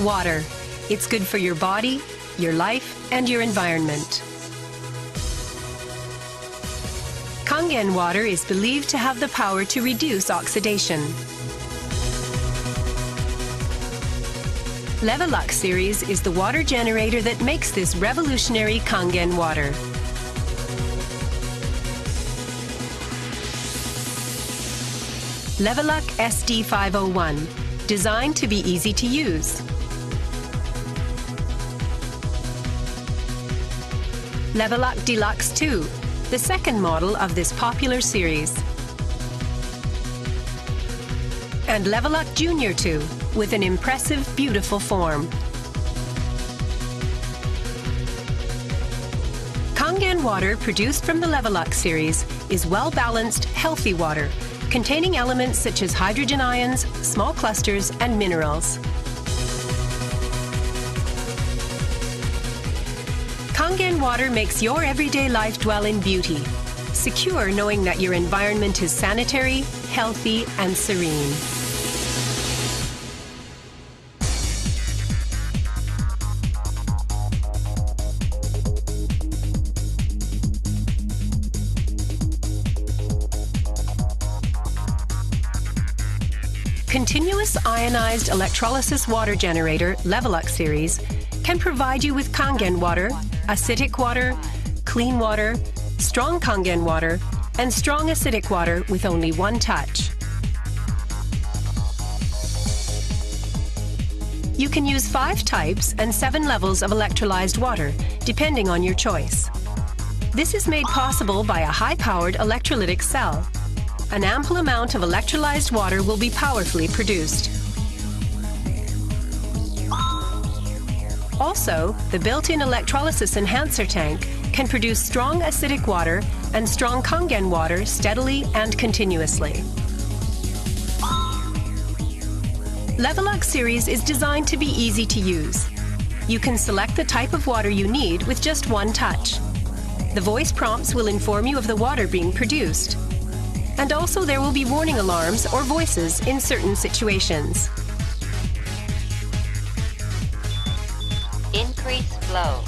Water. It's good for your body, your life, and your environment. Kangen water is believed to have the power to reduce oxidation. Levelux series is the water generator that makes this revolutionary Kangen water. Levelux SD501, designed to be easy to use. Levelux Deluxe 2, the second model of this popular series. And Levelux Junior 2, with an impressive, beautiful form. Kangen water produced from the Levelux series is well-balanced, healthy water, containing elements such as hydrogen ions, small clusters, and minerals. Kangen water makes your everyday life dwell in beauty, secure knowing that your environment is sanitary, healthy, and serene. Continuous ionized electrolysis water generator Levelux series can provide you with Kangen water, acidic water, clean water, strong Kangen water, and strong acidic water with only one touch. You can use 5 types and 7 levels of electrolyzed water, depending on your choice. This is made possible by a high-powered electrolytic cell. An ample amount of electrolyzed water will be powerfully produced. Also, the built-in electrolysis enhancer tank can produce strong acidic water and strong Kangen water steadily and continuously. Levelux series is designed to be easy to use. You can select the type of water you need with just one touch. The voice prompts will inform you of the water being produced. And also there will be warning alarms or voices in certain situations. Increase flow.